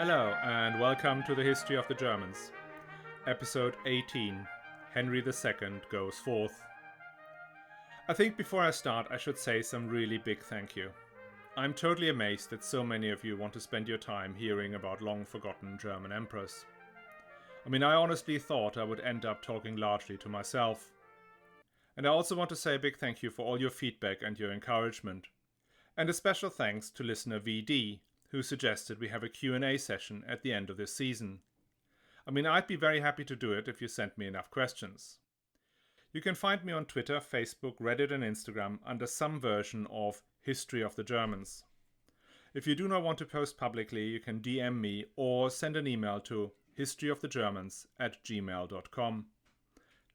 Hello and welcome to the History of the Germans. Episode 18, Henry II Goes Forth. I think before I start I should say some really big thank you. I'm totally amazed that so many of you want to spend your time hearing about long-forgotten German emperors. I honestly thought I would end up talking largely to myself. And I also want to say a big thank you for all your feedback and your encouragement. And a special thanks to listener VD, who suggested we have a Q&A session at the end of this season. I'd be very happy to do it if you sent me enough questions. You can find me on Twitter, Facebook, Reddit and Instagram under some version of History of the Germans. If you do not want to post publicly, you can DM me or send an email to historyofthegermans@gmail.com.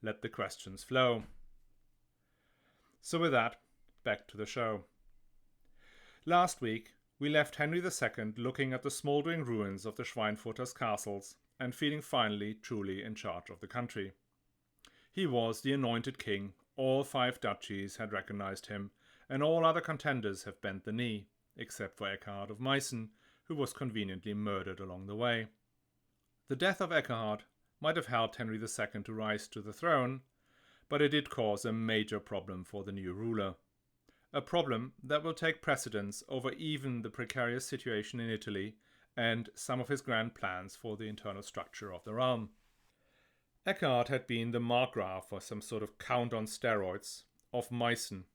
Let the questions flow. So with that, back to the show. Last week, we left Henry II looking at the smouldering ruins of the Schweinfurters castles and feeling finally truly in charge of the country. He was the anointed king, all 5 duchies had recognized him, and all other contenders have bent the knee, except for Eckhard of Meissen, who was conveniently murdered along the way. The death of Eckhard might have helped Henry II to rise to the throne, but it did cause a major problem for the new ruler. A problem that will take precedence over even the precarious situation in Italy and some of his grand plans for the internal structure of the realm. Eckhard had been the markgraf, or some sort of count on steroids, of Meissen.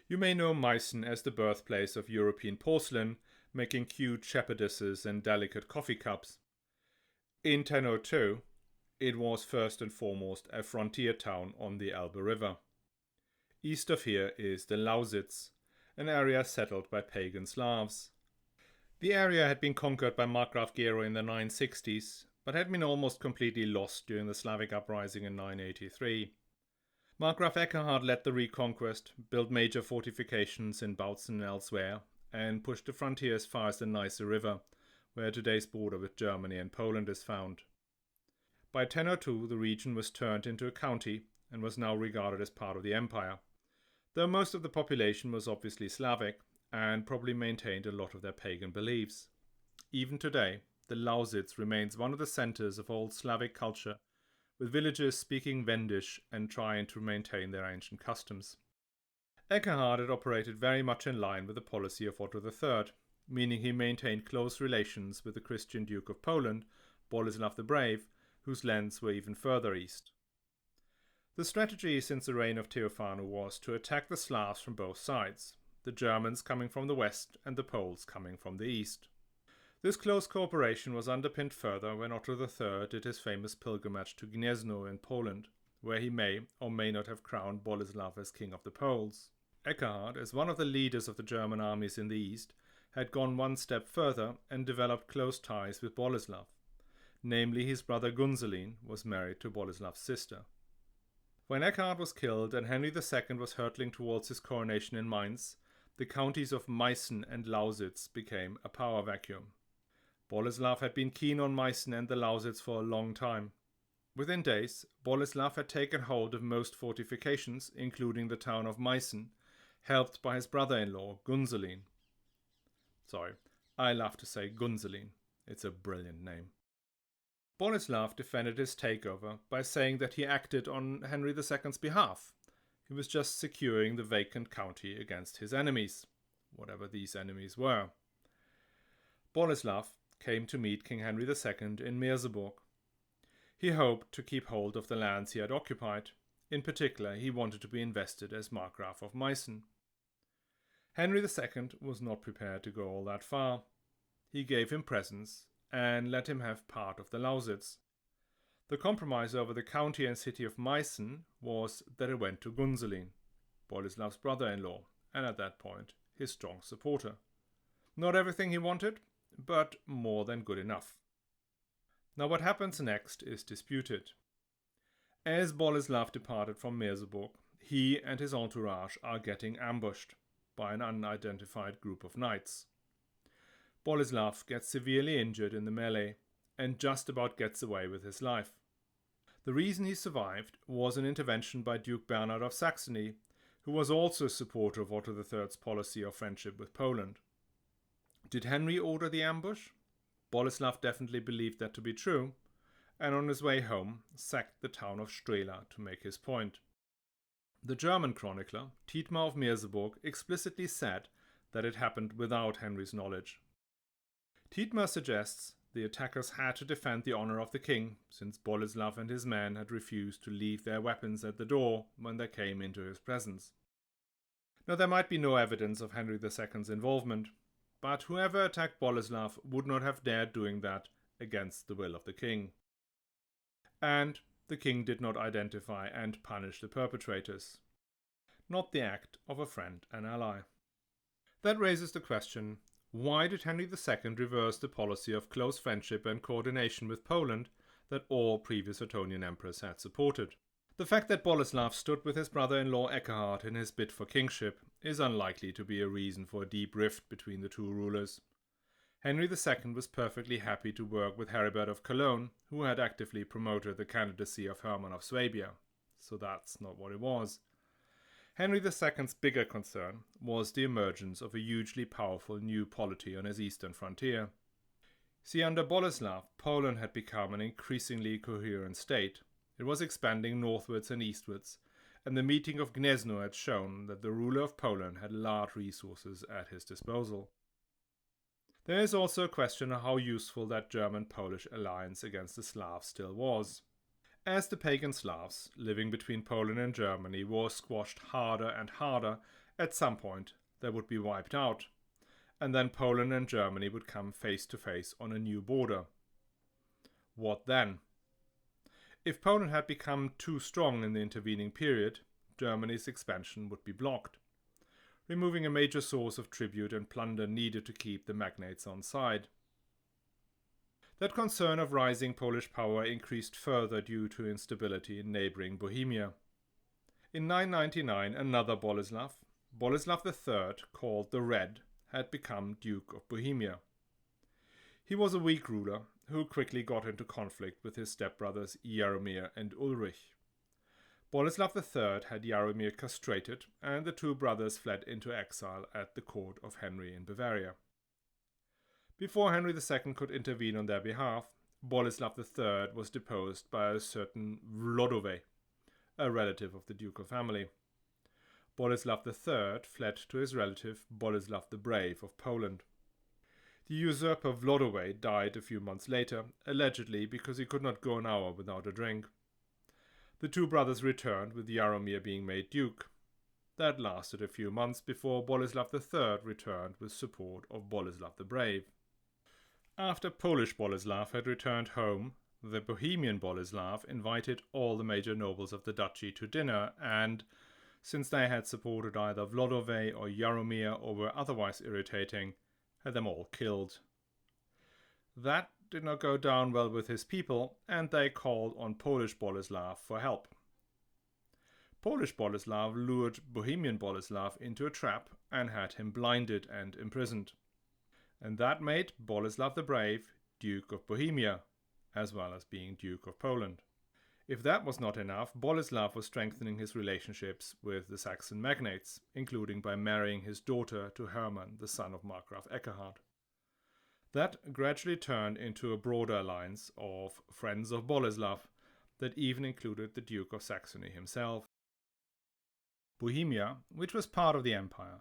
You may know Meissen as the birthplace of European porcelain, making cute shepherdesses and delicate coffee cups. In 1002, it was first and foremost a frontier town on the Elbe River. East of here is the Lausitz, an area settled by pagan Slavs. The area had been conquered by Markgraf Gero in the 960s, but had been almost completely lost during the Slavic uprising in 983. Markgraf Eckhard led the reconquest, built major fortifications in Bautzen and elsewhere, and pushed the frontier as far as the Neisse River, where today's border with Germany and Poland is found. By 1002, the region was turned into a county and was now regarded as part of the empire, though most of the population was obviously Slavic and probably maintained a lot of their pagan beliefs. Even today, the Lausitz remains one of the centers of old Slavic culture, with villagers speaking Wendish and trying to maintain their ancient customs. Eckhard had operated very much in line with the policy of Otto III, meaning he maintained close relations with the Christian Duke of Poland, Boleslav the Brave, whose lands were even further east. The strategy since the reign of Theophanu was to attack the Slavs from both sides, the Germans coming from the west and the Poles coming from the east. This close cooperation was underpinned further when Otto III did his famous pilgrimage to Gniezno in Poland, where he may or may not have crowned Boleslav as king of the Poles. Eckhard, as one of the leaders of the German armies in the east, had gone one step further and developed close ties with Boleslav. Namely, his brother Gunzelin was married to Boleslav's sister. When Eckhard was killed and Henry II was hurtling towards his coronation in Mainz, the counties of Meissen and Lausitz became a power vacuum. Boleslav had been keen on Meissen and the Lausitz for a long time. Within days, Boleslav had taken hold of most fortifications, including the town of Meissen, helped by his brother-in-law, Gunzelin. Sorry, I love to say Gunzelin. It's a brilliant name. Boleslav defended his takeover by saying that he acted on Henry II's behalf. He was just securing the vacant county against his enemies, whatever these enemies were. Boleslav came to meet King Henry II in Merseburg. He hoped to keep hold of the lands he had occupied. In particular, he wanted to be invested as Markgraf of Meissen. Henry II was not prepared to go all that far. He gave him presents and let him have part of the Lausitz. The compromise over the county and city of Meissen was that it went to Gunzelin, Boleslav's brother-in-law, and at that point his strong supporter. Not everything he wanted, but more than good enough. Now what happens next is disputed. As Boleslav departed from Merseburg, he and his entourage are getting ambushed by an unidentified group of knights. Boleslav gets severely injured in the melee and just about gets away with his life. The reason he survived was an intervention by Duke Bernard of Saxony, who was also a supporter of Otto III's policy of friendship with Poland. Did Henry order the ambush? Boleslav definitely believed that to be true, and on his way home sacked the town of Strela to make his point. The German chronicler, Dietmar of Merseburg, explicitly said that it happened without Henry's knowledge. Dietmar suggests the attackers had to defend the honor of the king, since Boleslav and his men had refused to leave their weapons at the door when they came into his presence. Now, there might be no evidence of Henry II's involvement, but whoever attacked Boleslav would not have dared doing that against the will of the king. And the king did not identify and punish the perpetrators, not the act of a friend and ally. That raises the question, why did Henry II reverse the policy of close friendship and coordination with Poland that all previous Ottonian emperors had supported? The fact that Boleslav stood with his brother-in-law Eckhard in his bid for kingship is unlikely to be a reason for a deep rift between the two rulers. Henry II was perfectly happy to work with Heribert of Cologne, who had actively promoted the candidacy of Hermann of Swabia, so that's not what it was. Henry II's bigger concern was the emergence of a hugely powerful new polity on his eastern frontier. See, under Boleslav, Poland had become an increasingly coherent state. It was expanding northwards and eastwards, and the meeting of Gniezno had shown that the ruler of Poland had large resources at his disposal. There is also a question of how useful that German-Polish alliance against the Slavs still was. As the pagan Slavs living between Poland and Germany were squashed harder and harder, at some point they would be wiped out, and then Poland and Germany would come face to face on a new border. What then? If Poland had become too strong in the intervening period, Germany's expansion would be blocked, removing a major source of tribute and plunder needed to keep the magnates on side. That concern of rising Polish power increased further due to instability in neighboring Bohemia. In 999, another Boleslav, Boleslav III, called the Red, had become Duke of Bohemia. He was a weak ruler who quickly got into conflict with his stepbrothers Jaromir and Ulrich. Boleslav III had Jaromir castrated, and the two brothers fled into exile at the court of Henry in Bavaria. Before Henry II could intervene on their behalf, Boleslav III was deposed by a certain Vlodovej, a relative of the ducal family. Boleslav III fled to his relative Boleslav the Brave of Poland. The usurper Vlodovej died a few months later, allegedly because he could not go an hour without a drink. The two brothers returned, with Jaromir being made duke. That lasted a few months before Boleslav III returned with support of Boleslav the Brave. After Polish Boleslav had returned home, the Bohemian Boleslav invited all the major nobles of the duchy to dinner and, since they had supported either Vlodovej or Jaromir or were otherwise irritating, had them all killed. That did not go down well with his people, and they called on Polish Boleslav for help. Polish Boleslav lured Bohemian Boleslav into a trap and had him blinded and imprisoned. And that made Boleslav the Brave Duke of Bohemia, as well as being Duke of Poland. If that was not enough, Boleslav was strengthening his relationships with the Saxon magnates, including by marrying his daughter to Hermann, the son of Markgraf Eckhard. That gradually turned into a broader alliance of friends of Boleslav that even included the Duke of Saxony himself. Bohemia, which was part of the empire,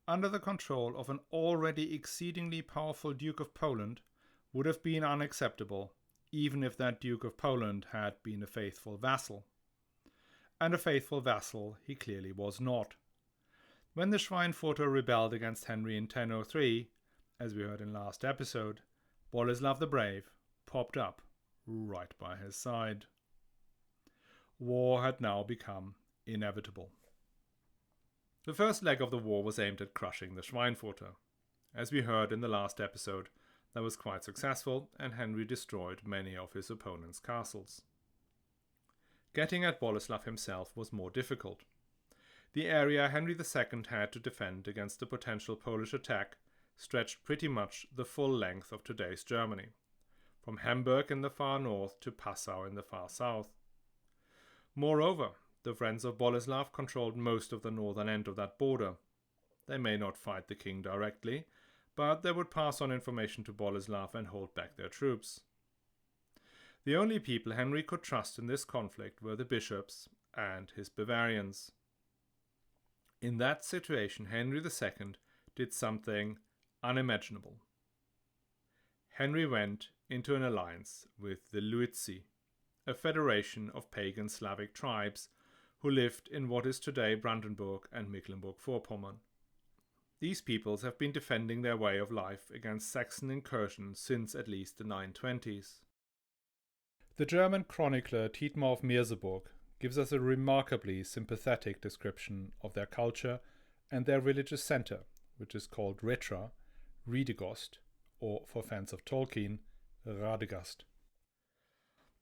under the control of an already exceedingly powerful Duke of Poland, would have been unacceptable, even if that Duke of Poland had been a faithful vassal. And a faithful vassal he clearly was not. When the Schweinfurter rebelled against Henry in 1003, as we heard in last episode, Boleslav the Brave popped up right by his side. War had now become inevitable. The first leg of the war was aimed at crushing the Schweinfurter. As we heard in the last episode, that was quite successful, and Henry destroyed many of his opponent's castles. Getting at Boleslav himself was more difficult. The area Henry II had to defend against the potential Polish attack stretched pretty much the full length of today's Germany, from Hamburg in the far north to Passau in the far south. Moreover, the friends of Boleslav controlled most of the northern end of that border. They may not fight the king directly, but they would pass on information to Boleslav and hold back their troops. The only people Henry could trust in this conflict were the bishops and his Bavarians. In that situation, Henry II did something unimaginable. Henry went into an alliance with the Luizi, a federation of pagan Slavic tribes who lived in what is today Brandenburg and Mecklenburg-Vorpommern. These peoples have been defending their way of life against Saxon incursion since at least the 920s. The German chronicler Dietmar of Merseburg gives us a remarkably sympathetic description of their culture and their religious center, which is called Retra, Redegost, or for fans of Tolkien, Radegast.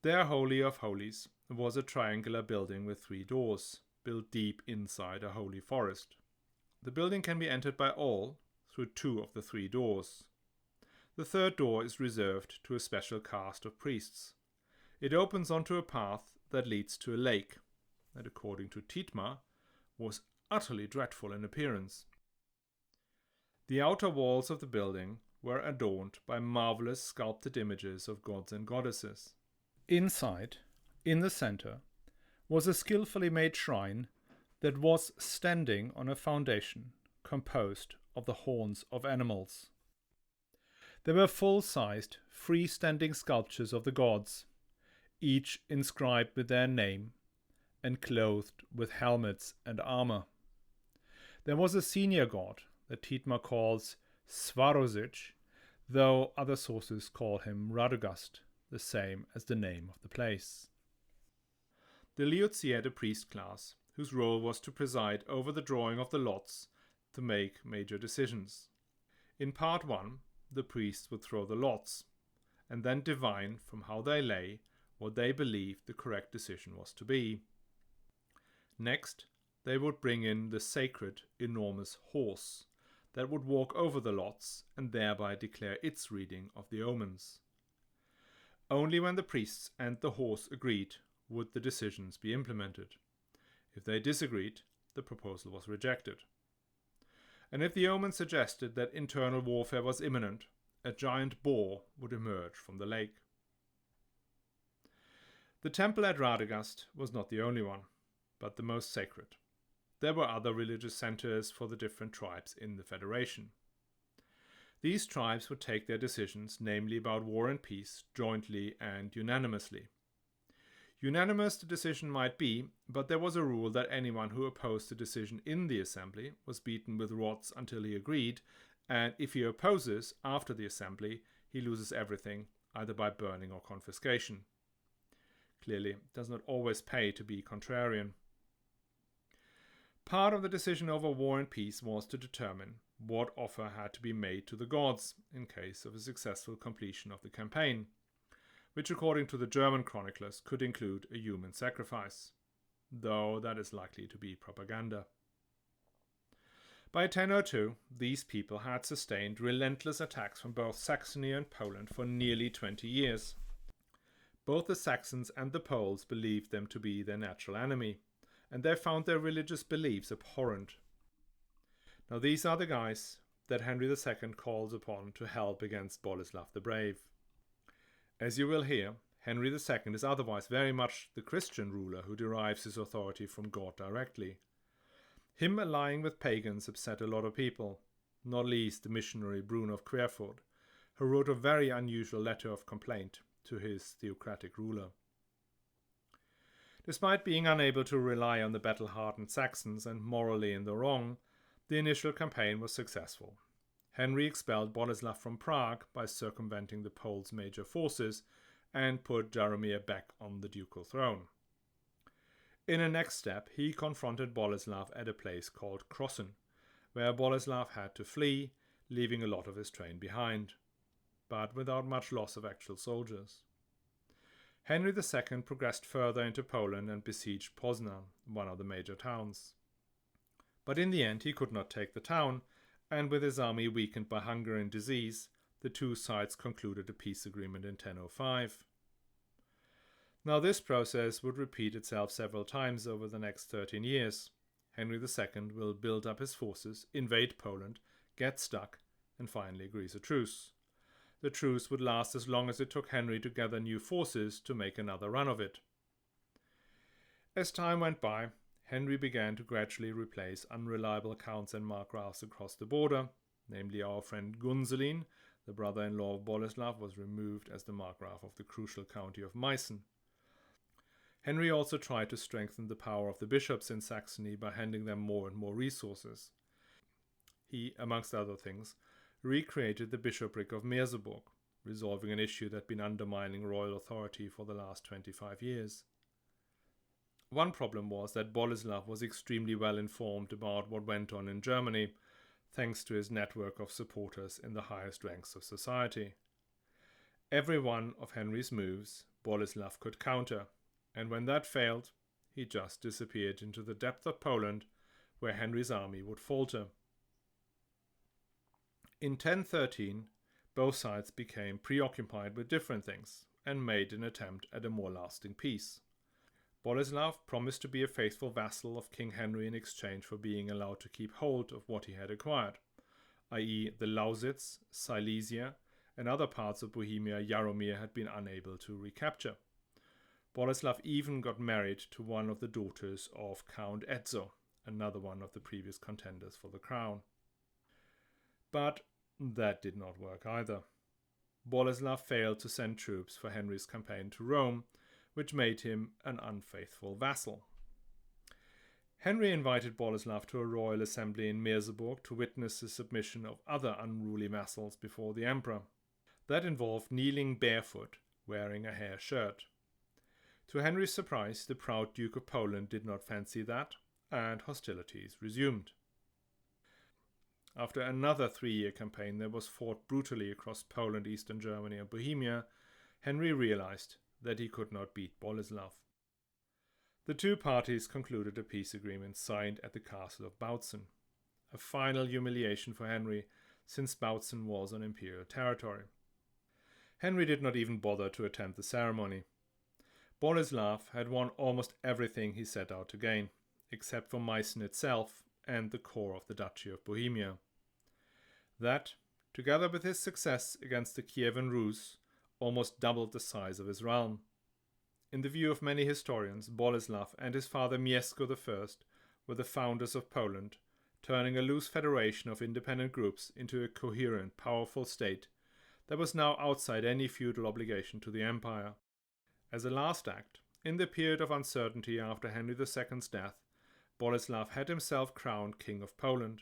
Their Holy of Holies was a triangular building with 3 doors, built deep inside a holy forest. The building can be entered by all through 2 of the 3 doors. The 3rd door is reserved to a special caste of priests. It opens onto a path that leads to a lake, that according to Dietmar was utterly dreadful in appearance. The outer walls of the building were adorned by marvelous sculpted images of gods and goddesses. Inside, in the center, was a skillfully made shrine that was standing on a foundation composed of the horns of animals. There were full-sized, freestanding sculptures of the gods, each inscribed with their name and clothed with helmets and armor. There was a senior god that Dietmar calls Swarosic, though other sources call him Radegast, the same as the name of the place. The Luizi had a priest class, whose role was to preside over the drawing of the lots to make major decisions. In part 1, the priests would throw the lots, and then divine from how they lay what they believed the correct decision was to be. Next, they would bring in the sacred, enormous horse that would walk over the lots and thereby declare its reading of the omens. Only when the priests and the horse agreed would the decisions be implemented. If they disagreed, the proposal was rejected. And if the omen suggested that internal warfare was imminent, a giant boar would emerge from the lake. The temple at Radegast was not the only one, but the most sacred. There were other religious centers for the different tribes in the Federation. These tribes would take their decisions, namely about war and peace, jointly and unanimously. Unanimous the decision might be, but there was a rule that anyone who opposed the decision in the assembly was beaten with rods until he agreed, and if he opposes after the assembly, he loses everything, either by burning or confiscation. Clearly, it does not always pay to be contrarian. Part of the decision over war and peace was to determine what offer had to be made to the gods in case of a successful completion of the campaign, which according to the German chroniclers could include a human sacrifice, though that is likely to be propaganda. By 1002, these people had sustained relentless attacks from both Saxony and Poland for nearly 20 years. Both the Saxons and the Poles believed them to be their natural enemy, and they found their religious beliefs abhorrent. Now these are the guys that Henry II calls upon to help against Boleslav the Brave. As you will hear, Henry II is otherwise very much the Christian ruler who derives his authority from God directly. Him allying with pagans upset a lot of people, not least the missionary Bruno of Querfurt, who wrote a very unusual letter of complaint to his theocratic ruler. Despite being unable to rely on the battle-hardened Saxons and morally in the wrong, the initial campaign was successful. Henry expelled Boleslav from Prague by circumventing the Poles' major forces and put Jaromir back on the ducal throne. In a next step, he confronted Boleslav at a place called Krossen, where Boleslav had to flee, leaving a lot of his train behind, but without much loss of actual soldiers. Henry II progressed further into Poland and besieged Poznan, one of the major towns. But in the end he could not take the town, and with his army weakened by hunger and disease, the two sides concluded a peace agreement in 1005. Now this process would repeat itself several times over the next 13 years. Henry II will build up his forces, invade Poland, get stuck, and finally agrees a truce. The truce would last as long as it took Henry to gather new forces to make another run of it. As time went by, Henry began to gradually replace unreliable counts and markgraves across the border, namely our friend Gunzelin, the brother-in-law of Boleslav, was removed as the markgraf of the crucial county of Meissen. Henry also tried to strengthen the power of the bishops in Saxony by handing them more and more resources. He, amongst other things, recreated the bishopric of Merseburg, resolving an issue that had been undermining royal authority for the last 25 years. One problem was that Boleslav was extremely well informed about what went on in Germany, thanks to his network of supporters in the highest ranks of society. Every one of Henry's moves Boleslav could counter, and when that failed, he just disappeared into the depth of Poland, where Henry's army would falter. In 1013, both sides became preoccupied with different things and made an attempt at a more lasting peace. Boleslav promised to be a faithful vassal of King Henry in exchange for being allowed to keep hold of what he had acquired, i.e. the Lausitz, Silesia, and other parts of Bohemia Jaromir had been unable to recapture. Boleslav even got married to one of the daughters of Count Edzo, another one of the previous contenders for the crown. But that did not work either. Boleslav failed to send troops for Henry's campaign to Rome, which made him an unfaithful vassal. Henry invited Boleslav to a royal assembly in Merseburg to witness the submission of other unruly vassals before the emperor. That involved kneeling barefoot, wearing a hair shirt. To Henry's surprise, the proud Duke of Poland did not fancy that, and hostilities resumed. After another 3-year campaign that was fought brutally across Poland, Eastern Germany, and Bohemia, Henry realized that he could not beat Boleslav. The two parties concluded a peace agreement signed at the castle of Bautzen, a final humiliation for Henry, since Bautzen was on imperial territory. Henry did not even bother to attend the ceremony. Boleslav had won almost everything he set out to gain, except for Meissen itself and the core of the Duchy of Bohemia. That, together with his success against the Kievan Rus, almost doubled the size of his realm. In the view of many historians, Boleslav and his father Mieszko I were the founders of Poland, turning a loose federation of independent groups into a coherent, powerful state that was now outside any feudal obligation to the empire. As a last act, in the period of uncertainty after Henry II's death, Boleslav had himself crowned King of Poland,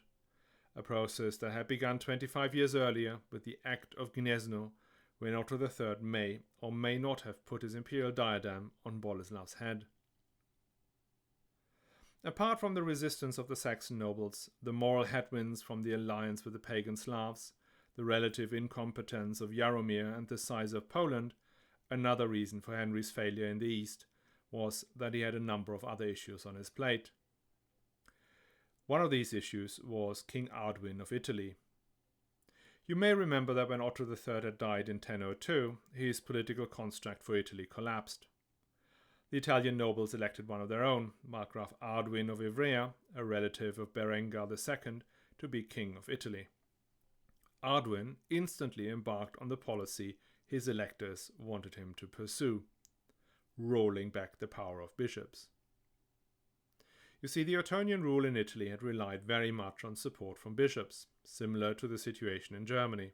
a process that had begun 25 years earlier with the Act of Gniezno, when Otto III may or may not have put his imperial diadem on Boleslav's head. Apart from the resistance of the Saxon nobles, the moral headwinds from the alliance with the pagan Slavs, the relative incompetence of Jaromir, and the size of Poland, another reason for Henry's failure in the east was that he had a number of other issues on his plate. One of these issues was King Arduin of Italy. You may remember that when Otto III had died in 1002, his political construct for Italy collapsed. The Italian nobles elected one of their own, Markgraf Arduin of Ivrea, a relative of Berengar II, to be King of Italy. Arduin instantly embarked on the policy his electors wanted him to pursue, rolling back the power of bishops. You see, the Ottonian rule in Italy had relied very much on support from bishops, similar to the situation in Germany.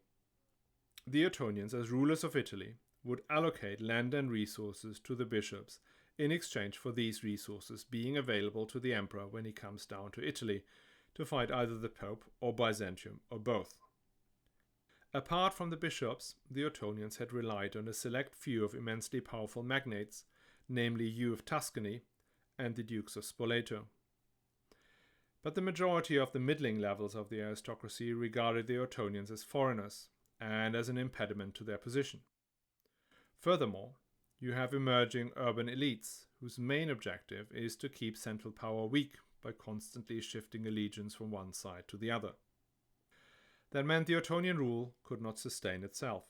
The Ottonians, as rulers of Italy, would allocate land and resources to the bishops in exchange for these resources being available to the emperor when he comes down to Italy to fight either the Pope or Byzantium or both. Apart from the bishops, the Ottonians had relied on a select few of immensely powerful magnates, namely Hugh of Tuscany and the Dukes of Spoleto. But the majority of the middling levels of the aristocracy regarded the Ottonians as foreigners and as an impediment to their position. Furthermore, you have emerging urban elites whose main objective is to keep central power weak by constantly shifting allegiance from one side to the other. That meant the Ottonian rule could not sustain itself.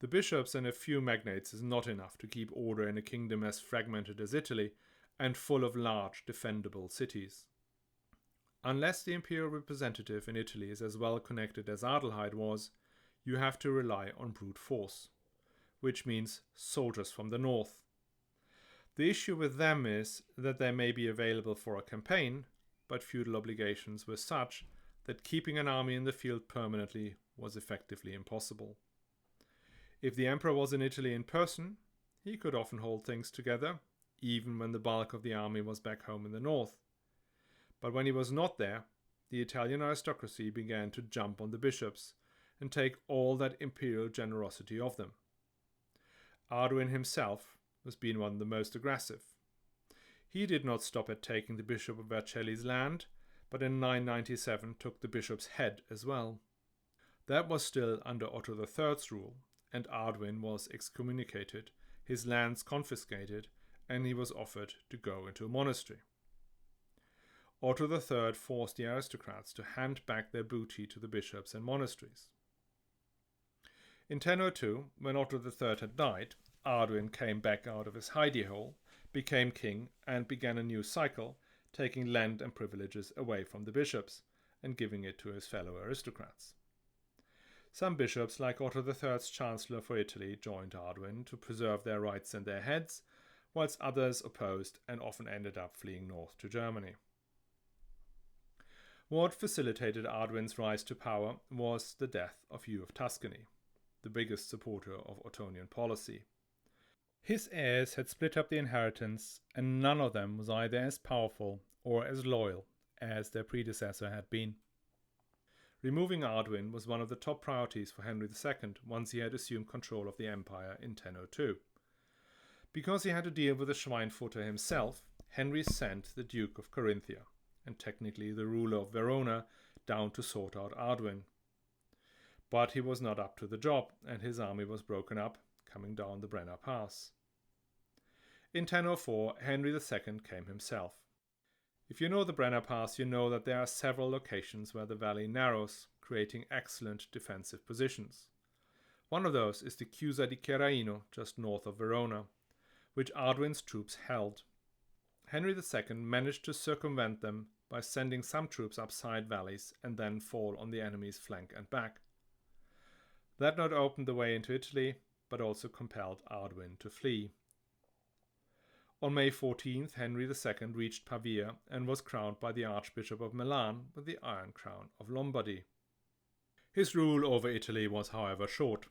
The bishops and a few magnates is not enough to keep order in a kingdom as fragmented as Italy and full of large defendable cities. Unless the imperial representative in Italy is as well connected as Adelheid was, you have to rely on brute force, which means soldiers from the north. The issue with them is that they may be available for a campaign, but feudal obligations were such that keeping an army in the field permanently was effectively impossible. If the emperor was in Italy in person, he could often hold things together, even when the bulk of the army was back home in the north. But when he was not there, the Italian aristocracy began to jump on the bishops and take all that imperial generosity of them. Arduin himself was being one of the most aggressive. He did not stop at taking the Bishop of Vercelli's land, but in 997 took the bishop's head as well. That was still under Otto III's rule, and Arduin was excommunicated, his lands confiscated, and he was offered to go into a monastery. Otto III forced the aristocrats to hand back their booty to the bishops and monasteries. In 1002, when Otto III had died, Arduin came back out of his hidey hole, became king, and began a new cycle, taking land and privileges away from the bishops and giving it to his fellow aristocrats. Some bishops, like Otto III's Chancellor for Italy, joined Arduin to preserve their rights and their heads, whilst others opposed and often ended up fleeing north to Germany. What facilitated Arduin's rise to power was the death of Hugh of Tuscany, the biggest supporter of Ottonian policy. His heirs had split up the inheritance, and none of them was either as powerful or as loyal as their predecessor had been. Removing Arduin was one of the top priorities for Henry II once he had assumed control of the empire in 1002. Because he had to deal with the Schweinfurter himself, Henry sent the Duke of Carinthia, and technically the ruler of Verona, down to sort out Arduin. But he was not up to the job, and his army was broken up, coming down the Brenner Pass. In 1004, Henry II came himself. If you know the Brenner Pass, you know that there are several locations where the valley narrows, creating excellent defensive positions. One of those is the Chiusa di Chiaraino, just north of Verona, which Arduin's troops held. Henry II managed to circumvent them by sending some troops up side valleys and then fall on the enemy's flank and back. That not opened the way into Italy, but also compelled Arduin to flee. On May 14th, Henry II reached Pavia and was crowned by the Archbishop of Milan with the Iron Crown of Lombardy. His rule over Italy was, however, short.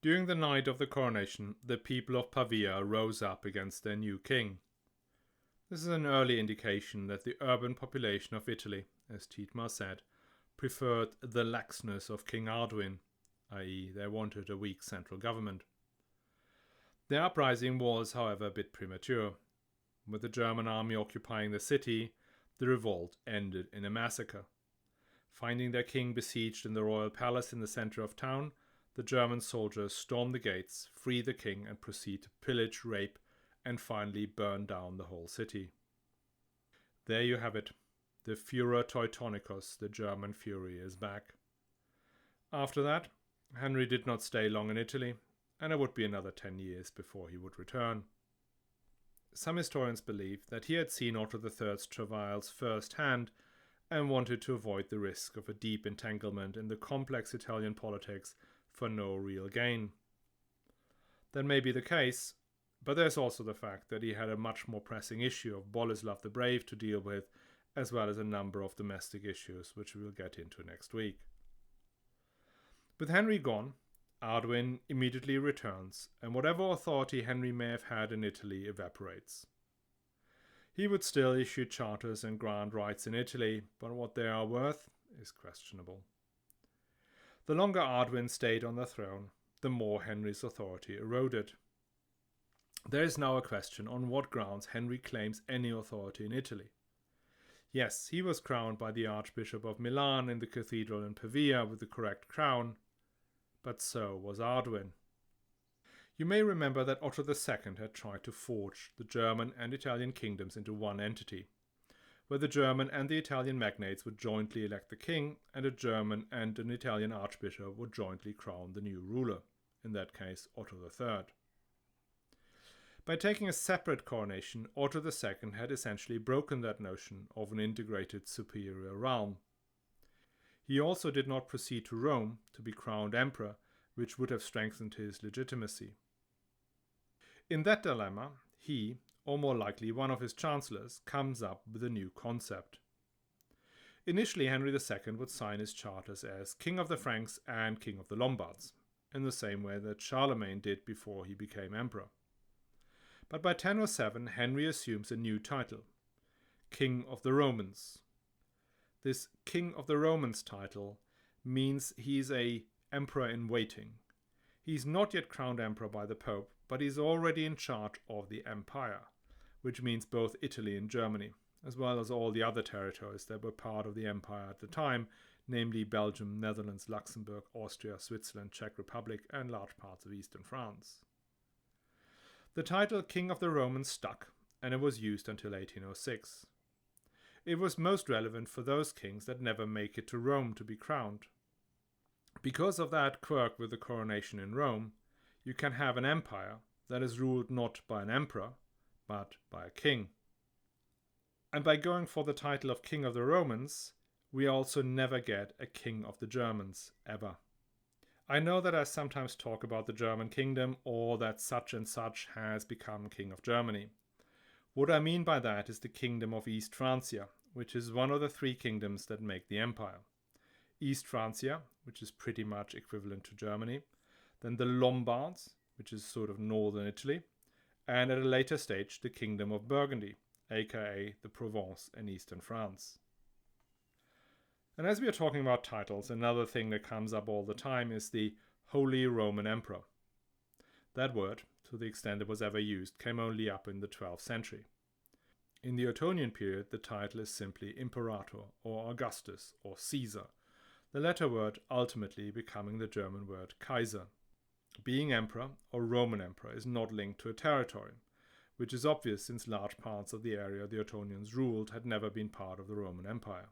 During the night of the coronation, the people of Pavia rose up against their new king. This is an early indication that the urban population of Italy, as Tietmar said, preferred the laxness of King Arduin, i.e. they wanted a weak central government. The uprising was, however, a bit premature. With the German army occupying the city, the revolt ended in a massacre. Finding their king besieged in the royal palace in the center of town, the German soldiers storm the gates, free the king, and proceed to pillage, rape, and finally burn down the whole city. There you have it. The Furor Teutonicus, the German fury, is back. After that, Henry did not stay long in Italy, and it would be another 10 years before he would return. Some historians believe that he had seen Otto III's travails firsthand and wanted to avoid the risk of a deep entanglement in the complex Italian politics for no real gain. That may be the case, but there's also the fact that he had a much more pressing issue of Boleslav the Brave to deal with, as well as a number of domestic issues, which we will get into next week. With Henry gone, Arduin immediately returns, and whatever authority Henry may have had in Italy evaporates. He would still issue charters and grant rights in Italy, but what they are worth is questionable. The longer Arduin stayed on the throne, the more Henry's authority eroded. There is now a question on what grounds Henry claims any authority in Italy. Yes, he was crowned by the Archbishop of Milan in the cathedral in Pavia with the correct crown, but so was Arduin. You may remember that Otto II had tried to forge the German and Italian kingdoms into one entity, where the German and the Italian magnates would jointly elect the king, and a German and an Italian archbishop would jointly crown the new ruler, in that case Otto III. By taking a separate coronation, Otto II had essentially broken that notion of an integrated superior realm. He also did not proceed to Rome to be crowned emperor, which would have strengthened his legitimacy. In that dilemma, he, or more likely one of his chancellors, comes up with a new concept. Initially, Henry II would sign his charters as King of the Franks and King of the Lombards, in the same way that Charlemagne did before he became emperor. But by 1007, Henry assumes a new title, King of the Romans. This King of the Romans title means he's an emperor in waiting. He's not yet crowned emperor by the Pope, but he's already in charge of the empire, which means both Italy and Germany, as well as all the other territories that were part of the empire at the time, namely Belgium, Netherlands, Luxembourg, Austria, Switzerland, Czech Republic, and large parts of eastern France. The title King of the Romans stuck, and it was used until 1806. It was most relevant for those kings that never make it to Rome to be crowned. Because of that quirk with the coronation in Rome, you can have an empire that is ruled not by an emperor, but by a king. And by going for the title of King of the Romans, we also never get a King of the Germans, ever. I know that I sometimes talk about the German kingdom or that such and such has become King of Germany. What I mean by that is the Kingdom of East Francia, which is one of the three kingdoms that make the empire. East Francia, which is pretty much equivalent to Germany, then the Lombards, which is sort of northern Italy, and at a later stage the Kingdom of Burgundy, aka the Provence and eastern France. And as we are talking about titles, another thing that comes up all the time is the Holy Roman Emperor. That word, to the extent it was ever used, came only up in the 12th century. In the Ottonian period, the title is simply Imperator or Augustus or Caesar, the latter word ultimately becoming the German word Kaiser. Being emperor or Roman emperor is not linked to a territory, which is obvious since large parts of the area the Ottonians ruled had never been part of the Roman Empire.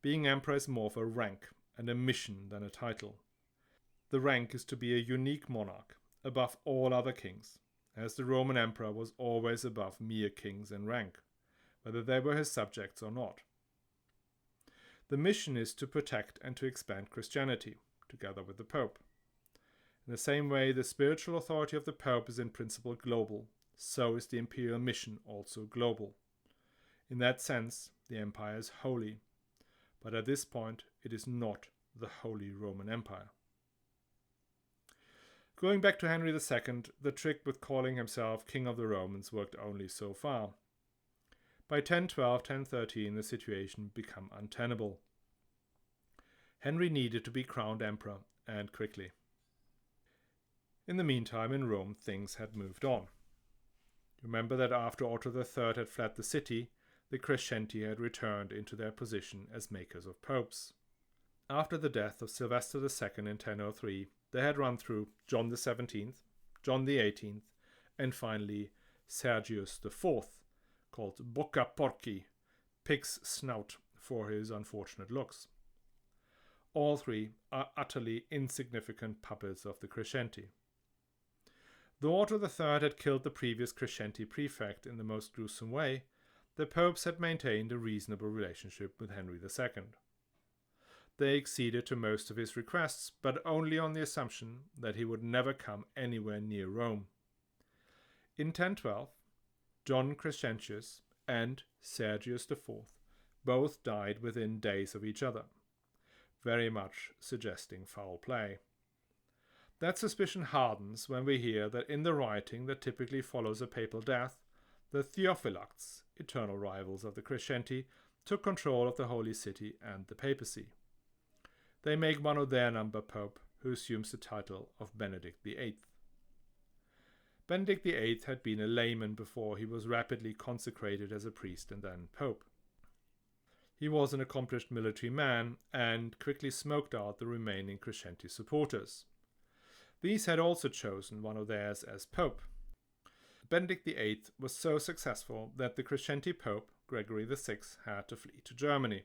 Being emperor is more of a rank and a mission than a title. The rank is to be a unique monarch, above all other kings, as the Roman emperor was always above mere kings in rank, whether they were his subjects or not. The mission is to protect and to expand Christianity, together with the Pope. In the same way the spiritual authority of the Pope is in principle global, so is the imperial mission also global. In that sense, the empire is holy, but at this point it is not the Holy Roman Empire. Going back to Henry II, the trick with calling himself King of the Romans worked only so far. By 1012, 1013 the situation became untenable. Henry needed to be crowned emperor, and quickly. In the meantime, in Rome, things had moved on. Remember that after Otto III had fled the city, the Crescenti had returned into their position as makers of popes. After the death of Sylvester II in 1003, they had run through John XVII, John XVIII, and finally Sergius IV, called Bocca Porci, pig's snout, for his unfortunate looks. All three are utterly insignificant puppets of the Crescenti. Though Otto III had killed the previous Crescenti prefect in the most gruesome way, the popes had maintained a reasonable relationship with Henry II. They acceded to most of his requests, but only on the assumption that he would never come anywhere near Rome. In 1012, John Crescentius and Sergius IV both died within days of each other, very much suggesting foul play. That suspicion hardens when we hear that in the rioting that typically follows a papal death, the Theophylacts, eternal rivals of the Crescenti, took control of the Holy City and the papacy. They make one of their number pope, who assumes the title of Benedict VIII. Benedict VIII had been a layman before he was rapidly consecrated as a priest and then pope. He was an accomplished military man and quickly smoked out the remaining Crescenti supporters. These had also chosen one of theirs as pope. Benedict VIII was so successful that the Crescenti pope, Gregory VI, had to flee to Germany.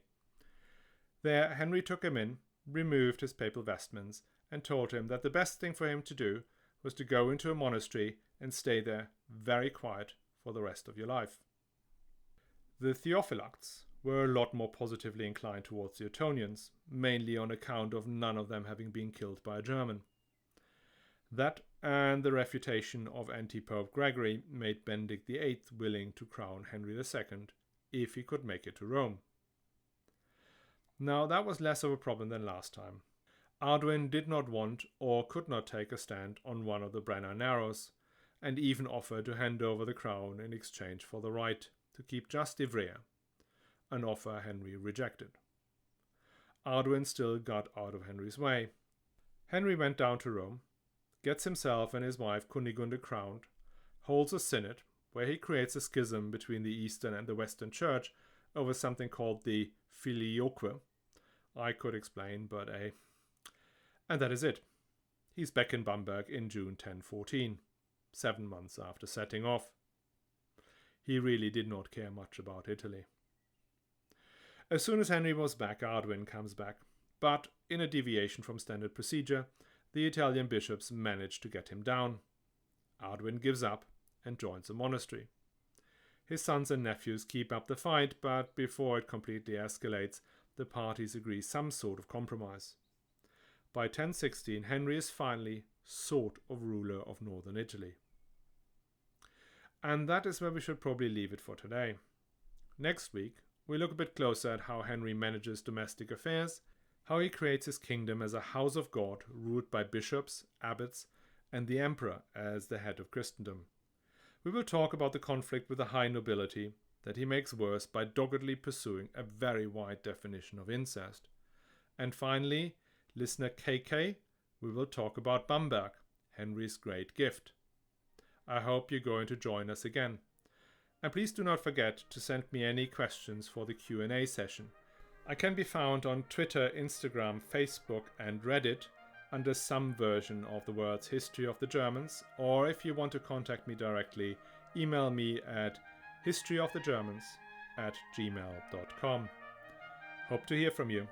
There Henry took him in, removed his papal vestments, and told him that the best thing for him to do was to go into a monastery and stay there very quiet for the rest of your life. The Theophylacts were a lot more positively inclined towards the Ottonians, mainly on account of none of them having been killed by a German. That and the refutation of anti-Pope Gregory made Benedict VIII willing to crown Henry II if he could make it to Rome. Now that was less of a problem than last time. Arduin did not want or could not take a stand on one of the Brenner Narrows, and even offered to hand over the crown in exchange for the right to keep just Ivrea, an offer Henry rejected. Arduin still got out of Henry's way. Henry went down to Rome, gets himself and his wife Kunigunde crowned, holds a synod where he creates a schism between the Eastern and the Western Church over something called the Filioque. I could explain, but and that is it. He's back in Bamberg in June 1014, 7 months after setting off. He really did not care much about Italy. As soon as Henry was back, Arduin comes back, but in a deviation from standard procedure, the Italian bishops manage to get him down. Arduin gives up and joins a monastery. His sons and nephews keep up the fight, but before it completely escalates, the parties agree some sort of compromise. By 1016, Henry is finally sort of ruler of northern Italy. And that is where we should probably leave it for today. Next week, we look a bit closer at how Henry manages domestic affairs, how he creates his kingdom as a house of God ruled by bishops, abbots, and the emperor as the head of Christendom. We will talk about the conflict with the high nobility that he makes worse by doggedly pursuing a very wide definition of incest. And finally, listener KK, we will talk about Bamberg, Henry's great gift. I hope you're going to join us again. And please do not forget to send me any questions for the Q&A session. I can be found on Twitter, Instagram, Facebook and Reddit under some version of the words History of the Germans, or if you want to contact me directly, email me at historyofthegermans@gmail.com. Hope to hear from you.